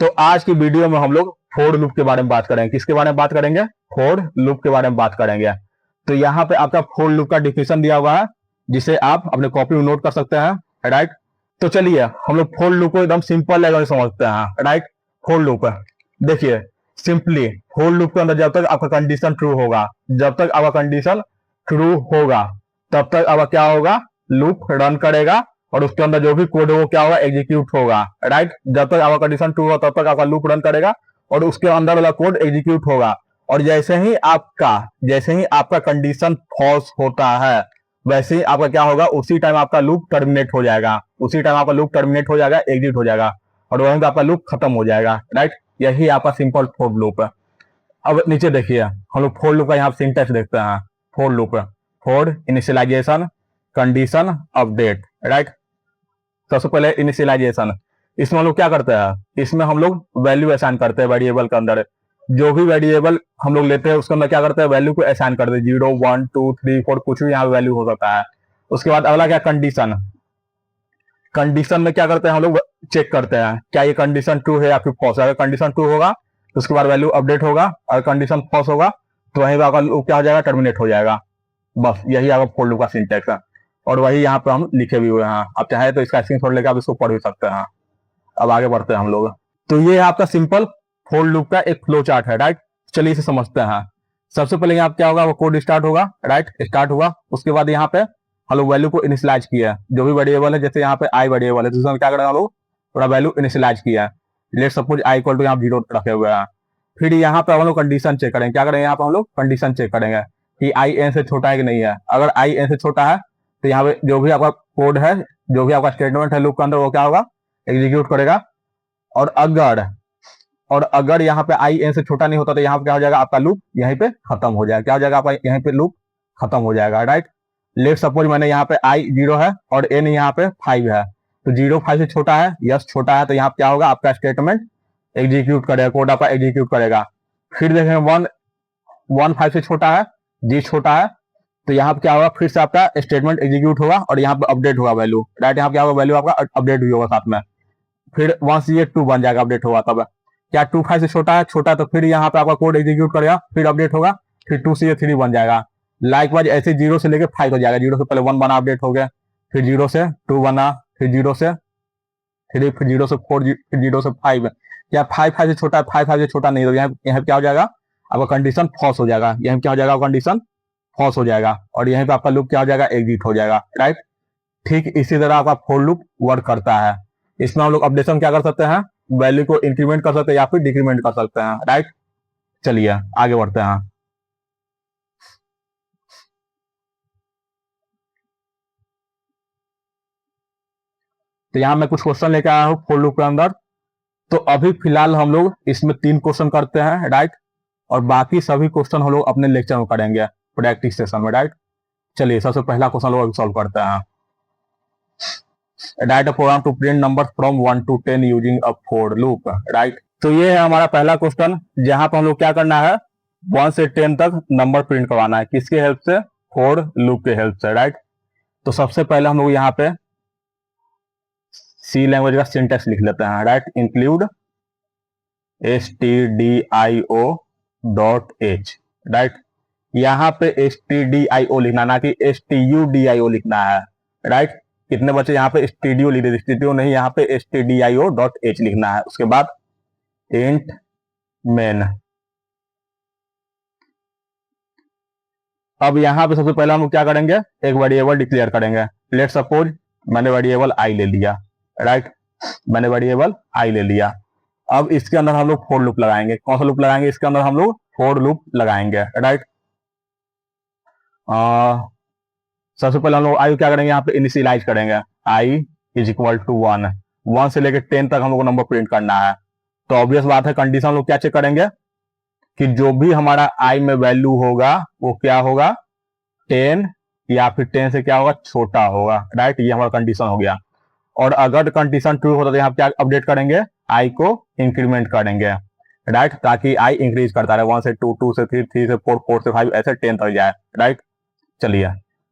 तो आज की वीडियो में हम लोग फोर लूप के बारे में बात करेंगे। किसके बारे में बात करेंगे? फोर लूप के बारे में बात करेंगे। तो यहाँ पे आपका फोर लूप का डिफिनेशन दिया हुआ है, जिसे आप अपने कॉपी में नोट कर सकते हैं, राइट। तो चलिए हम लोग फोर लूप को एकदम सिंपल लेवल में समझते हैं, राइट। फोर लूप देखिए, सिंपली फोर लूप के अंदर जब तक आपका कंडीशन ट्रू होगा, जब तक आपका कंडीशन ट्रू होगा तब तक आपका क्या होगा, लूप रन करेगा और उसके अंदर जो भी कोड है वो क्या होगा, एग्जीक्यूट होगा, राइट। जब तक आपका कंडीशन ट्रू होगा तब तक आपका लूप रन करेगा और उसके अंदर वाला कोड एग्जीक्यूट होगा। और जैसे ही आपका कंडीशन फॉल्स होता है वैसे ही आपका क्या होगा, उसी टाइम आपका लूप टर्मिनेट हो जाएगा, एग्जिट हो जाएगा और वहीं पे आपका लूप खत्म हो जाएगा, राइट। यही आपका सिंपल फोर लूप है। अब नीचे देखिए, हम लोग फोर लूप का यहाँ सिंटैक्स देखते हैं। For loop, for initialization, condition, update, right. सबसे पहले इनिशियलाइजेशन, इसमें हम लोग क्या करते हैं, इसमें हम लोग वैल्यू असाइन करते हैं वेरिएबल के अंदर। जो भी वेरिएबल हम लोग लेते हैं उसके अंदर क्या करते हैं, वैल्यू को असाइन करते हैं, 0 1 2 3 4 कुछ भी यहाँ वैल्यू हो सकता है। उसके बाद अगला क्या, कंडीशन। कंडीशन में क्या करते हैं, हम लोग चेक करते हैं क्या ये कंडीशन ट्रू है या फिर फॉल्स है। अगर कंडीशन ट्रू होगा तो उसके बाद वैल्यू अपडेट होगा, अगर कंडीशन फॉल्स होगा तो वहीं पर आपका लूप क्या हो जाएगा, टर्मिनेट हो जाएगा। बस यही आपका फोर लूप का सिंटैक्स है और वही यहाँ पे हम लिखे भी हुए हैं। आप चाहे तो इसका स्क्रीनशॉट लेकर आप इसको पढ़ भी सकते हैं। अब आगे बढ़ते हैं हम लोग। तो ये आपका सिंपल फोर लूप का एक फ्लो चार्ट है, राइट। चलिए इसे समझते हैं। सबसे पहले यहाँ क्या होगा, वो कोड स्टार्ट होगा, राइट, स्टार्ट हुआ। उसके बाद यहाँ पे हम लोग वैल्यू को इनिशियलाइज किया है, जो भी वेरिएबल है, जैसे यहाँ पे आई वेरिएबल है तो उसमें क्या करेंगे हम लोग, थोड़ा वैल्यू इनिशियलाइज किया है। Let suppose i equal to यहाँ 0 रखे हुए हैं। फिर यहाँ पे हम लोग कंडीशन चेक करेंगे, क्या करेंगे, यहाँ पे हम लोग कंडीशन चेक करेंगे कि आई एन से छोटा है कि नहीं है। अगर आई एन से छोटा है तो यहाँ पे जो भी आपका कोड है, जो भी आपका स्टेटमेंट है लूप के अंदर, वो क्या होगा, एग्जीक्यूट करेगा। और अगर यहाँ पे आई एन से छोटा नहीं होता तो यहाँ पे क्या हो जाएगा, आपका लूप यहीं पे खत्म हो जाएगा। क्या हो जाएगा, आपका यहीं पे लूप खत्म हो जाएगा, राइट। लेट सपोज मैंने यहाँ पे आई 0 है और एन यहाँ पे 5 है, तो 0 5 से छोटा है, यस छोटा है, तो यहाँ पे क्या होगा, आपका स्टेटमेंट एग्जीक्यूट करेगा, कोड आपका एग्जीक्यूट करेगा। फिर देखेंगे 1 5 से छोटा है, जी छोटा है, तो यहाँ पे क्या होगा, फिर से आपका स्टेटमेंट एग्जीक्यूट होगा और यहाँ पे अपडेट होगा वैल्यू, राइट। यहाँ पे क्या होगा, वैल्यू आपका अपडेट हुई होगा साथ में। फिर वंस ये 2 बन जाएगा, अपडेट होगा तब। क्या 2 5 से छोटा है, तो फिर यहाँ पे आपका कोड एग्जीक्यूट करेगा, फिर अपडेट होगा, फिर 2 से ये 3 बन जाएगा। लाइकवाइज ऐसे 0 से लेके 5 हो जाएगा। 0 से पहले 1 बना, अपडेट हो गया, फिर 0 से 2 बना, फिर 0 से 3, फिर 0 से 4, फिर 0 से 5। क्या 5 5 से छोटा है, 5 5 से छोटा नहीं, तो यहाँ क्या हो जाएगा, आपका कंडीशन फॉल्स हो जाएगा। यहाँ क्या हो जाएगा, कंडीशन फॉल्स हो जाएगा और यहीं पे आपका लूप क्या हो जाएगा, एग्जिट हो जाएगा, राइट। ठीक इसी तरह आपका फोर लूप वर्क करता है। इसमें हम लोग अपडेशन क्या कर सकते हैं, वैल्यू को इंक्रीमेंट कर सकते हैं या फिर डिक्रीमेंट कर सकते हैं, राइट। चलिए आगे बढ़ते हैं। तो यहां मैं कुछ क्वेश्चन लेकर आया हूं फोर लूप के अंदर। तो अभी फिलहाल हम लोग इसमें 3 क्वेश्चन करते हैं, राइट, और बाकी सभी क्वेश्चन हम लोग अपने लेक्चर में करेंगे, प्रैक्टिस सेशन में, राइट। चलिए सबसे पहला क्वेश्चन लोग अभी सॉल्व करते हैं। Write a program to print number from 1 to 10 using a for loop, right. तो ये है हमारा पहला क्वेश्चन, जहां पर हम लोग क्या करना है, 1 से 10 तक नंबर प्रिंट करवाना है। किसके हेल्प से, फोर लूप के हेल्प से, राइट। तो सबसे पहले हम लोग यहाँ पे सी लैंग्वेज का सिंटेक्स लिख लेते हैं, राइट। Include stdio.h, right. यहाँ पे stdio लिखना, ना कि studio लिखना है, राइट। कितने बच्चे यहाँ पे स्टूडियो लिख रहे, स्टूडियो नहीं, यहाँ पे stdio.h लिखना है। उसके बाद इंट मेन। अब यहाँ पे सबसे पहले हम क्या करेंगे, एक वेरिएबल डिक्लेयर करेंगे। लेट सपोज मैंने वेरिएबल आई ले लिया, राइट, मैंने वेरिएबल आई ले लिया। अब इसके अंदर हम लोग फोर लूप लगाएंगे। कौन सा लूप लगाएंगे, इसके अंदर हम लोग फोर लूप लगाएंगे, राइट। सबसे पहले हम लोग आई क्या करेंगे, यहाँ पे इनिशियलाइज करेंगे, आई इज इक्वल टू 1 से लेकर 10 तक हम लोग को नंबर प्रिंट करना है। तो ऑब्वियस बात है, कंडीशन हम लोग क्या चेक करेंगे कि जो भी हमारा आई में वैल्यू होगा वो क्या होगा, 10 या फिर 10 से क्या होगा, छोटा होगा, राइट। ये हमारा कंडीशन हो गया। और अगर कंडीशन ट्रू होता तो यहाँ क्या अपडेट करेंगे, आई को इंक्रीमेंट करेंगे, राइट, ताकि आई इंक्रीज करता रहे, 1 से 2, 2 से 3, 3 से 4, 4 से 5, ऐसे 10 तक जाए, राइट। चलिए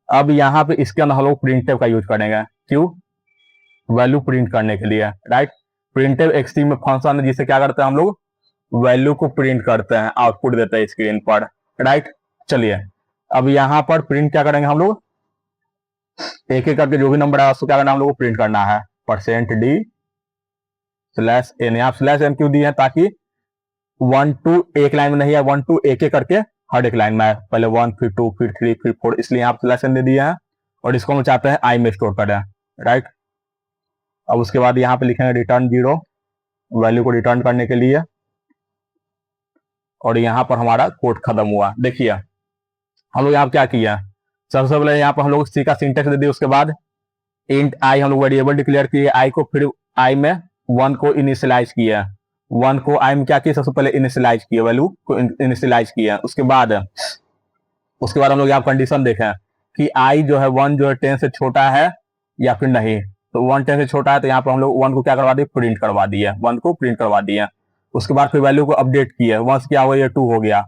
अब यहाँ पे इसके अंदर हम लोग प्रिंटफ का यूज करेंगे, क्यों, वैल्यू प्रिंट करने के लिए, राइट। प्रिंटेव एक्सटी में फंक्शन है जिसे क्या करते हैं हम लोग वैल्यू को प्रिंट करते हैं, आउटपुट देते हैं स्क्रीन पर, राइट। चलिए अब यहाँ पर प्रिंट क्या करेंगे हम लोग, एक एक करके जो भी नंबर है उसको क्या करना है हम लोग को प्रिंट करना है, %d/n। यहाँ /n क्यों दी है, ताकि 1 2 एक लाइन में नहीं है, 1 2 एक एक करके हर एक लाइन में है, पहले 1 फिर 2 फिर 3 फिर 4, इसलिए यहाँ /n दे दिया है। और इसको हम चाहते हैं आई में स्टोर करें, राइट। अब उसके बाद यहाँ पे लिखेंगे रिटर्न 0, वैल्यू को रिटर्न करने के लिए। और यहाँ पर हमारा कोड खत्म हुआ। देखिए हम लोग यहाँ क्या किया, सबसे पहले यहाँ पर हम लोग सी का सिंटेक्स दे दिया, उसके बाद इंट आई हम लोग वेरिएबल डिक्लेयर किए आई को, फिर आई में 1 को इनिशियलाइज किया, 1 को आई में क्या किया, सबसे पहले इनिशियलाइज किया, वैल्यू को इनिशियलाइज किया। उसके बाद हम लोग यहाँ कंडीशन देखें कि आई जो है 1 जो है 10 से छोटा है या फिर नहीं। तो 1 10 से छोटा है तो यहाँ पर हम लोग 1 को क्या करवा दिए, प्रिंट करवा दिया, 1 को प्रिंट करवा दिया। उसके बाद फिर वैल्यू को अपडेट किया, 1 क्या हुआ, ये 2 हो गया।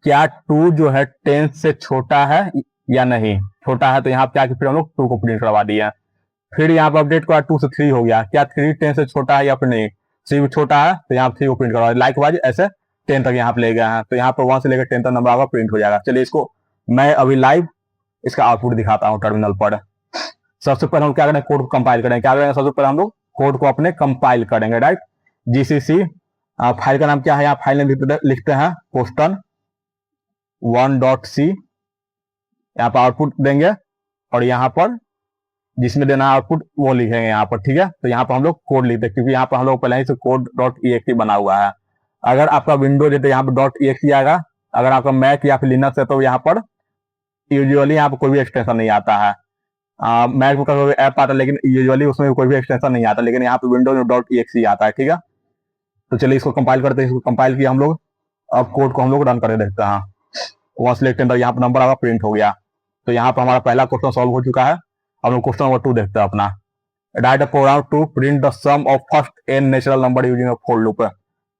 क्या 2 जो है 10 से छोटा है या नहीं, छोटा है तो यहाँ क्या, फिर हम लोग 2 को प्रिंट करवा दिया। फिर यहाँ पर अपडेट के बाद 2 से 3 हो गया, क्या 3 10 से छोटा है या फिर नहीं, 3 छोटा है तो यहाँ 3 को प्रिंट करवा दिया। लाइक वाइज ऐसे 10 तक यहाँ पे ले गए हैं, तो यहाँ पर 1 से लेकर 10 तक नंबर आगा प्रिंट हो जाएगा। चलिए इसको मैं अभी लाइव इसका आउटपुट दिखाता हूँ टर्मिनल पर। सबसे पहले हम क्या करेंगे, कोड को कंपाइल करेंगे। क्या करेंगे, सबसे पहले हम लोग कोड को अपने कंपाइल करेंगे, राइट। जीसीसी फाइल का नाम क्या है, यहाँ फाइल नेम लिखते हैं पोस्टन 1.c, यहाँ पर आउटपुट देंगे और यहाँ पर जिसमें देना है आउटपुट वो लिखेंगे यहाँ पर, ठीक है। तो यहाँ पर हम लोग कोड लिखते हैं क्योंकि यहाँ पर हम लोग पहले ही से code.exe बना हुआ है। अगर आपका विंडोज है तो यहाँ पर .exe आएगा, अगर आपका मैक या फिर लिनक्स है तो यहाँ पर यूजुअली यहाँ पर कोई भी एक्सटेंशन नहीं आता है। मैक का कोई ऐप आता है लेकिन यूजुअली उसमें कोई भी एक्सटेंशन नहीं आता, लेकिन यहाँ पे विंडोज में .exe आता है, ठीक है। तो चलिए इसको कंपाइल करते हैं। इसको कंपाइल किया हम लोग, अब कोड को हम लोग रन करके देखते हैं। वहां सिलेक्ट एंटर, यहाँ पर नंबर आगा प्रिंट हो गया। तो यहाँ पर हमारा पहला क्वेश्चन सॉल्व हो चुका है। हम लोग क्वेश्चन नंबर 2 देखते हैं अपना। Write a program to print the sum of first n natural number using a for loop.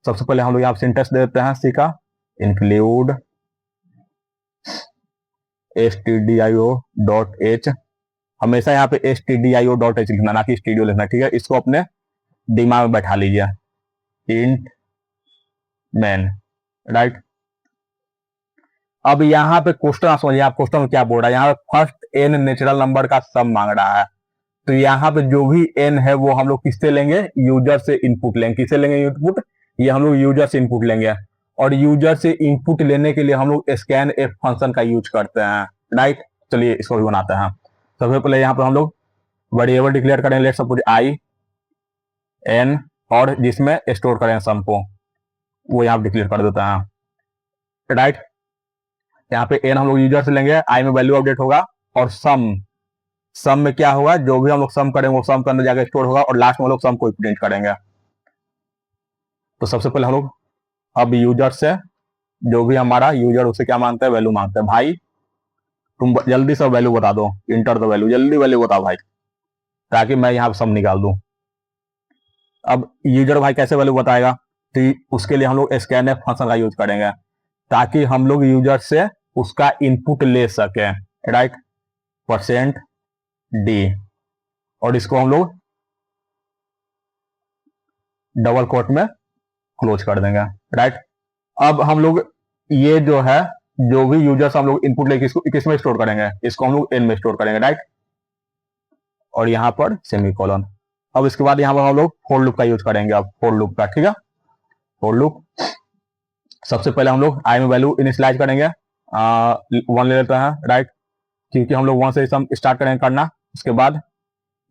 सबसे पहले हम लोग यहाँ सिंटेक्स दे देते हैं सी का, इंक्लूड stdio.h। हमेशा यहाँ पे stdio.h लिखना, ना कि स्टूडियो लिखना, ठीक है। इसको अपने दिमाग में बैठा लीजिए, इंट मैन, राइट। अब यहाँ पे क्वेश्चन आप समझिए, आप क्वेश्चन में क्या बोल रहा है, यहाँ पे फर्स्ट n नेचुरल नंबर का सम मांग रहा है। तो यहाँ पे जो भी n है वो हम लोग किससे लेंगे, यूजर से इनपुट लेंगे। किससे लेंगे इनपुट, ये हम लोग यूजर से इनपुट लेंगे। और यूजर से इनपुट लेने के लिए हम लोग scanf फंक्शन का यूज करते हैं, राइट। चलिए इसको भी बनाते हैं। सबसे पहले यहाँ पर हम लोग वेरिएबल डिक्लेयर करेंगे, लेट्स सपोज i n, और जिसमें स्टोर करें सम को, वो यहाँ डिक्लेयर कर देते हैं, राइट। यहाँ पे n हम लोग यूजर से लेंगे, i में वैल्यू अपडेट होगा, और सम में क्या होगा, जो भी हम लोग सम करेंगे वो सम के अंदर जाकर स्टोर होगा, और लास्ट में हम लोग सम को प्रिंट करेंगे। तो सबसे पहले हम लोग अब यूजर से, जो भी हमारा यूजर उससे क्या मांगता है, वैल्यू मांगता है। भाई तुम जल्दी से वैल्यू बता दो, इंटर द वैल्यू, जल्दी वैल्यू बताओ भाई, ताकि मैं यहाँ सम निकाल दूं। अब यूजर भाई कैसे वैल्यू बताएगा, तो उसके लिए हम लोग scanf फंक्शन का यूज करेंगे, ताकि हम लोग यूजर से उसका इनपुट ले सके, राइट। %d, और इसको हम लोग डबल कोट में क्लोज कर देंगे, राइट। अब हम लोग ये जो है, जो भी यूजर से हम लोग इनपुट लेके इसको किस में स्टोर करेंगे, इसको हम लोग n में स्टोर करेंगे, राइट। और यहाँ पर सेमीकोलन। अब इसके बाद यहाँ पर हम लोग फॉर लूप का यूज करेंगे, अब फॉर लूप का, ठीक है। फॉर लूप सबसे पहले हम लोग i में वैल्यू इनिशियलाइज करेंगे, 1 ले लेते हैं, राइट, क्योंकि हम लोग 1 से सम स्टार्ट करेंगे करना। उसके बाद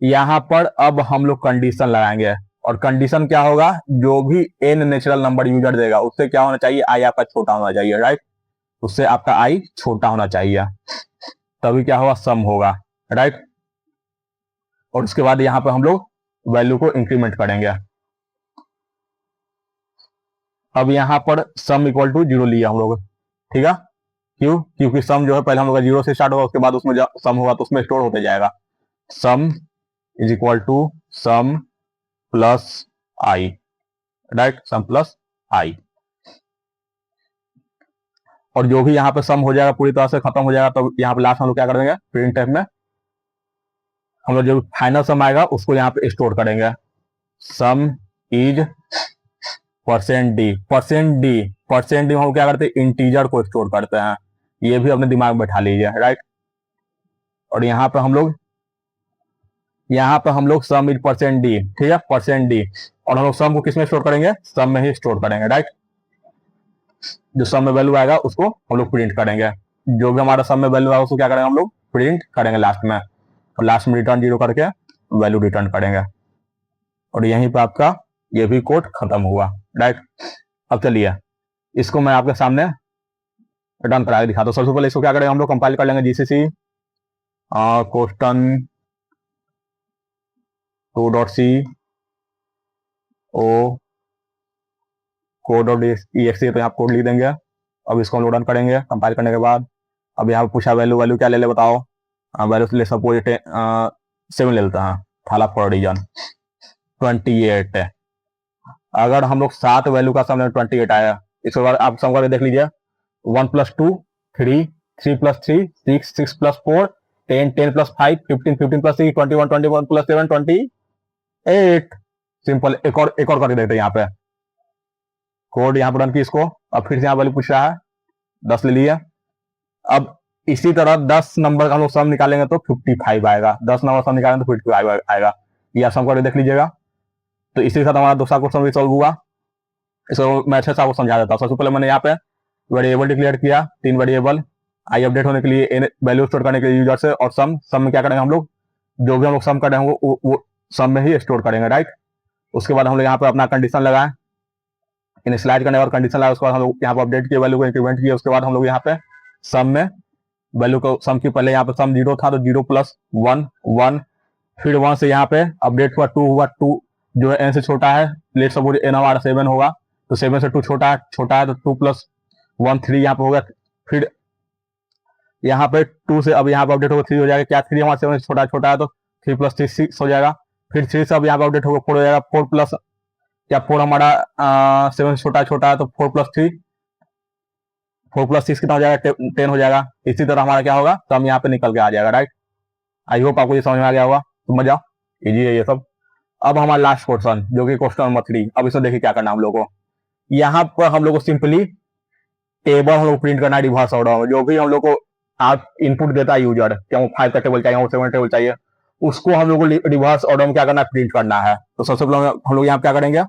यहाँ पर अब हम लोग कंडीशन लगाएंगे, और कंडीशन क्या होगा, जो भी n नेचुरल नंबर यूजर देगा उससे क्या होना चाहिए, i आपका छोटा होना चाहिए, राइट। उससे आपका i छोटा होना चाहिए, तभी क्या होगा, सम होगा, राइट। और उसके बाद यहाँ पर हम लोग वैल्यू को इंक्रीमेंट करेंगे। अब यहाँ पर सम इक्वल टू 0 लिया हम लोग, ठीक है। क्यों, क्योंकि सम जो है पहले हम लोग 0 से स्टार्ट होगा, उसके बाद उसमें सम होगा तो उसमें स्टोर होते जाएगा। Sum is equal to sum plus i, right, sum plus i। और जो भी यहाँ पे सम हो जाएगा पूरी तरह से खत्म हो जाएगा, तो यहाँ पे लास्ट हम लोग क्या कर देंगे, प्रिंटफ में हम लोग जो फाइनल सम आएगा उसको यहाँ पे स्टोर करेंगे, सम इज परसेंट डी हम क्या करते हैं, इंटीजर को स्टोर करते हैं। ये भी अपने दिमाग में बैठा लीजिए, राइट। और यहाँ पे हम लोग सम इज परसेंट डी, ठीक है, परसेंट डी। और हम लोग सम को किसमें स्टोर करेंगे, सम में ही स्टोर करेंगे, राइट। जो सम में वैल्यू आएगा उसको हम लोग प्रिंट करेंगे। जो भी हमारा सम में वैल्यू आएगा उसको क्या करेंगे, हम लोग प्रिंट करेंगे लास्ट में। और लास्ट में रिटर्न 0 करके वैल्यू रिटर्न करेंगे। और यहीं पे आपका ये भी कोड खत्म हुआ, राइट। अब चलिए इसको मैं आपके सामने रन करा के दिखाता हूँ। सबसे पहले इसको क्या करेंगे, हम लोग कंपाइल कर लेंगे जीसीसी कोस्टन 2.c ओ code.exe, तो यहाँ कोड लिख देंगे। अब इसको हम लोग रन करेंगे कंपाइल करने के बाद। अब यहाँ पूछा वैल्यू क्या ले ले बताओ। वैल्यू ले सपोज 7 ले लेता है, थाला फॉर रीजन 28 है। अगर हम लोग 7 वैल्यू का सम 28 आया, इसके बाद आप सम करके देख लीजिए। 1 + 2 3, 3 + 3 6, 6 + 4 10, 10 + 5 15, 15 + 6 21, 21 + 7 28। सिंपल। एक और करके देखते हैं यहाँ पे कोड, यहाँ पर रन की इसको। अब फिर से यहाँ वैल्यू पूछ रहा है, 10 ले लिया। अब इसी तरह 10 नंबर का हम लोग सम निकालेंगे तो 55 आएगा। 10 नंबर सम निकालेंगे तो 55 आएगा। ये सम करके देख लीजिएगा। तो इसी के साथ हमारा दूसरा क्वेश्चन भी सॉल्व हुआ। इसको मैं अच्छे से आपको समझा देता हूँ। सबसे पहले मैंने यहाँ पे वेरिएबल डिक्लेयर किया, 3 वेरिएबल। आई अपडेट होने के लिए, वैल्यू स्टोर करने के लिए यूजर से, और सम में क्या करेंगे हम लोग, जो भी हम लोग सम कर रहे होंगे वो सम में ही स्टोर करेंगे, राइट। उसके बाद हम लोग यहाँ पे अपना कंडीशन लगाए, इनिशियलाइज करने के बाद कंडीशन लगाए। उसके बाद हम लोग यहाँ पे अपडेट किए, वैल्यू को इंक्रीमेंट किया। उसके बाद हम लोग यहाँ पे सम में वैल्यू को, सम की पहले यहाँ पे सम 0 था तो 0 + 1 1, फिर 1 से यहाँ पे अपडेट हुआ 2 हुआ। 2 जो है n से छोटा है, लेट सपोज n हमारा 7 होगा तो 7 से 2 छोटा है तो 2 + 1 3 यहाँ पे होगा। फिर यहाँ पे 2 से अब यहाँ पे अपडेट होगा 3 हो जाएगा। क्या 3 हमारा 7 से छोटा है तो 3 + 3 6 हो जाएगा। फिर 3 से अब यहाँ पे अपडेट होगा 4 हो जाएगा। 4 + क्या 4 हमारा 7 से छोटा है तो 4 + 3 4 + 6 कितना हो जाएगा, 10 हो जाएगा। इसी तरह हमारा क्या होगा, तो हम यहाँ पे निकल के आ जाएगा, राइट। आई होप आपको ये समझ में आ गया होगा। तो मजा इजी है ये सब। अब हमारा लास्ट क्वेश्चन जो कि क्वेश्चन नंबर 3। अब इसको देखिए क्या करना हम लोग को। यहाँ पर हम लोग को सिंपली टेबल हम लोग प्रिंट करना है रिवर्स ऑर्डर। जो भी हम लोग को आप इनपुट देता है यूजर, क्या वो 5 का टेबल चाहिए, वो 7 टेबल चाहिए, उसको हम लोग को रिवर्स ऑर्डर में क्या करना है, प्रिंट करना है। तो सबसे पहले हम लोग यहाँ क्या करेंगे,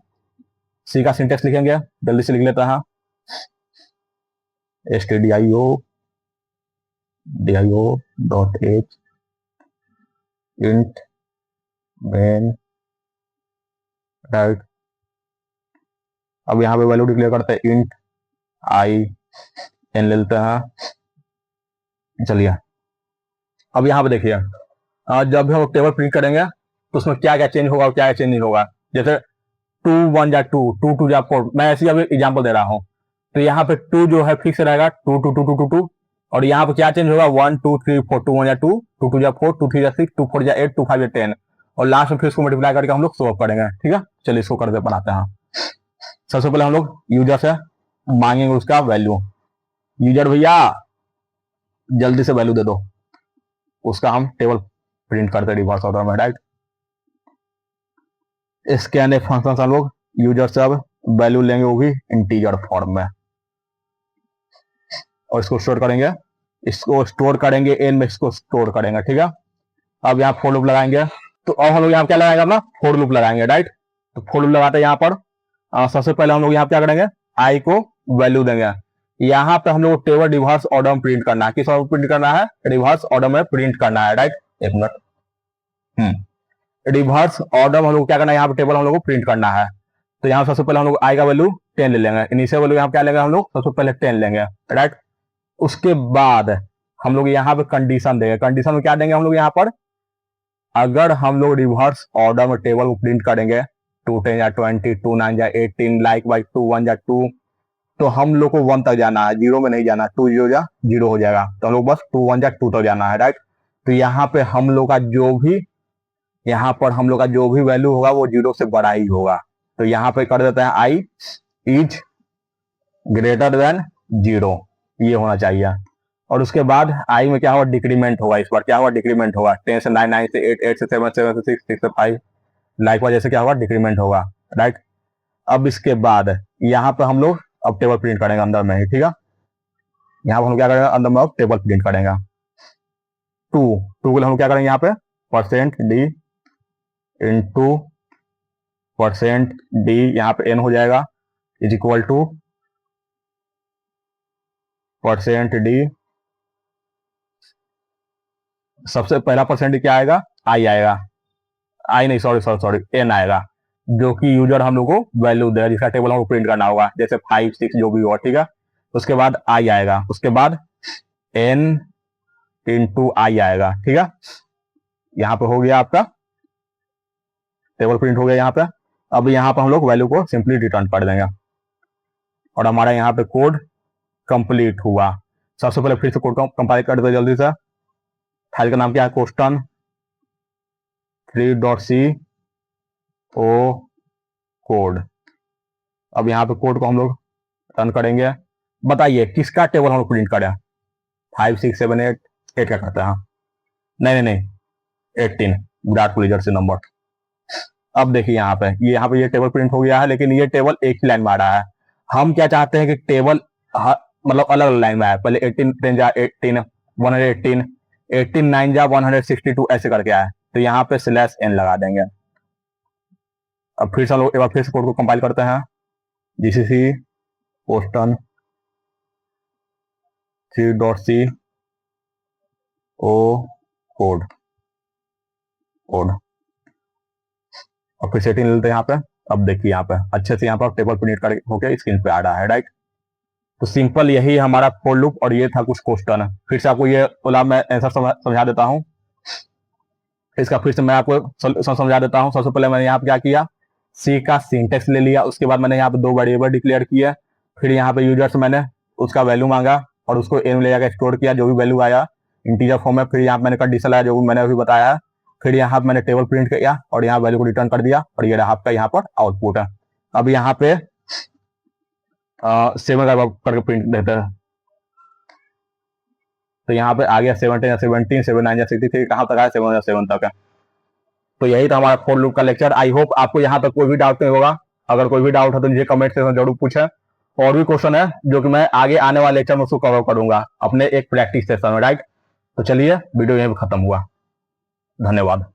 सी का सिंटेक्स लिखेंगे। जल्दी से लिख लेते हैं, stdio.h int main, राइट। अब यहाँ पे वैल्यू डिक्लेयर करते हैं int i n ले लेते हैं। चलिए अब यहाँ पे देखिए, जब भी हम टेबल प्रिंट करेंगे तो उसमें क्या क्या चेंज होगा और क्या क्या चेंज नहीं होगा। जैसे 2 1 या 2 2 2 या 4, मैं ऐसी अभी एग्जाम्पल दे रहा हूँ। तो यहाँ पे 2 जो है फिक्स रहेगा, 2 2 2 2 2 2। और यहाँ पे क्या चेंज होगा, 1 2 3 4, 2 1 या 2 2 2 या 4, 2 3 या 6, 2 4 या 8, 2 5 या 10। और लास्ट में फिर इसको मल्टीप्लाई करके हम लोग सॉल्व करेंगे, ठीक है। चलिए इसको करके बनाते हैं। सबसे पहले हम लोग यूजर से मांगेंगे उसका वैल्यू। यूजर भैया जल्दी से वैल्यू दे दो, उसका हम टेबल प्रिंट करते रिवर्स ऑर्डर में, राइट। स्कैन फंक्शन हम लोग यूजर से अब वैल्यू लेंगे, वो भी इंटीजर फॉर्म में, और इसको स्टोर करेंगे। एन में इसको स्टोर करेंगे, ठीक है। अब यहाँ फॉर लूप लगाएंगे। तो अब हम लोग यहाँ क्या लगाएंगे, अपना फॉर लूप लगाएंगे, राइट। तो फॉर लूप लगाते हैं यहाँ पर। सबसे पहले हम लोग यहाँ क्या करेंगे, आई को वैल्यू देंगे। यहाँ पे हम लोग टेबल रिवर्स ऑर्डर में प्रिंट करना है। किस ऑर्डर में प्रिंट करना है, रिवर्स ऑर्डर में प्रिंट करना है, राइट। एक मिनट, रिवर्स ऑर्डर में हम लोग क्या करना है, यहाँ पे टेबल हम लोग को प्रिंट करना है। तो यहाँ सबसे पहले हम लोग आई का वैल्यू 10 ले लेंगे। इनिशियल वैल्यू यहाँ क्या लेंगे, हम लोग सबसे पहले 10 लेंगे, राइट। उसके बाद हम लोग यहाँ पे कंडीशन देंगे। कंडीशन में क्या देंगे हम लोग यहाँ पर, अगर हम लोग रिवर्स ऑर्डर में टेबल को प्रिंट करेंगे 2 10 या 20, 2 9 या 18, लाइक बाई 2 1 या 2, तो हम लोग को 1 तक जाना है, 0 में नहीं जाना। 2 0 या 0 हो जाएगा, तो हम लोग बस 2 1 या 2 तक जाना है, राइट। तो यहाँ पे हम लोग का जो भी वैल्यू होगा वो 0 से बड़ा ही होगा। तो यहाँ पे कर देते हैं आई इज ग्रेटर देन 0, ये होना चाहिए। और उसके बाद आई में क्या होगा, डिक्रीमेंट होगा। इस बार क्या होगा, डिक्रीमेंट होगा। 10 से 9, 9 से 8, 8 से 7, 7 से 6, 6 से 5, लाइक वाइज जैसे क्या होगा, डिक्रीमेंट होगा, राइट। अब इसके बाद यहाँ पे हम लोग अब टेबल प्रिंट करेंगे अंदर में ही, ठीक है। यहाँ पर हम क्या करेंगे, अंदर में अब टेबल प्रिंट करेंगे। टू के लिए हम क्या करेंगे, यहाँ पे %d इंटू %d, यहाँ पे n हो जाएगा, इज इक्वल टू %d, सबसे पहला % क्या आएगा, आई आएगा, आई नहीं, सॉरी n आएगा, जो कि यूजर हम लोग को वैल्यू देगा, जिसका टेबल हमको प्रिंट करना होगा, जैसे 5 6 जो भी हो, ठीक है। उसके बाद आई आएगा, उसके बाद n इंटू आई आएगा, ठीक है। यहाँ पे हो गया आपका टेबल प्रिंट हो गया यहाँ पे। अब यहाँ पे हम लोग वैल्यू को सिंपली रिटर्न कर देंगे और हमारा यहाँ पे कोड कंप्लीट हुआ। सबसे पहले फिर से कोड को कंपाइल कर दे जल्दी से। फाइल का नाम क्या है, क्वेश्चन 3.c ओ कोड। अब यहाँ पे कोड को हम लोग रन करेंगे। बताइए किसका टेबल हम लोग प्रिंट करें, 5 6 7 8 क्या करते हैं, नहीं 18 विराट कोहली जर्सी नंबर। अब देखिए यहाँ पे ये टेबल प्रिंट हो गया है, लेकिन ये टेबल एक ही लाइन में आ रहा है। हम क्या चाहते हैं कि टेबल मतलब अलग अलग लाइन में आए, पहले 18 10 जा 18 118 18 9 जा 162 ऐसे करके आए, तो यहाँ पे /n लगा देंगे। अब फिर से हम लोग एक बार फिर से कोड को कंपाइल करते हैं, जीसीसी क्वेश्चन 3.c ओ कोड और फिर सेटिंग लेते हैं यहाँ पे। अब देखिए यहाँ पे अच्छे से यहाँ पर टेबल प्रिंट कर होके स्क्रीन पे आ रहा है, राइट। तो सिंपल यही हमारा फॉर लूप और ये था कुछ क्वेश्चन। फिर से आपको ये बोला मैं आंसर समझा देता हूँ, इसका फिर से मैं आपको सोल्यूशन समझा देता हूँ। सबसे पहले मैंने यहाँ पे क्या किया, सी का सिंटेक्स ले लिया, उसके बाद मैंने यहाँ पे 2 वेरिएबल डिक्लेयर किए, फिर यहाँ पे यूजर से मैंने उसका वैल्यू मांगा और उसको एन में ले जाकर स्टोर किया, जो भी वैल्यू आया इंटीजर फॉर्म में। फिर यहाँ पे मैंने कंडीशन आया जो भी मैंने अभी बताया, फिर यहाँ पे मैंने टेबल प्रिंट किया और यहाँ वैल्यू को रिटर्न कर दिया और ये रहा आपका यहाँ पर आउटपुट है। अब यहाँ पे 7 करके प्रिंट देते हैं, तो यहाँ पे आ गया 17 17 7 9 63, कहाँ तक आया 7 तक है। तो यही था हमारा फॉर लूप का लेक्चर। आई होप आपको यहाँ तक कोई भी डाउट नहीं होगा। अगर कोई भी डाउट है तो मुझे कमेंट सेक्शन जरूर पूछें। और भी क्वेश्चन है जो कि मैं आगे आने वाले लेक्चर में उसको कवर करूंगा अपने एक प्रैक्टिस सेशन में, राइट। तो चलिए वीडियो यहीं पे खत्म हुआ, धन्यवाद।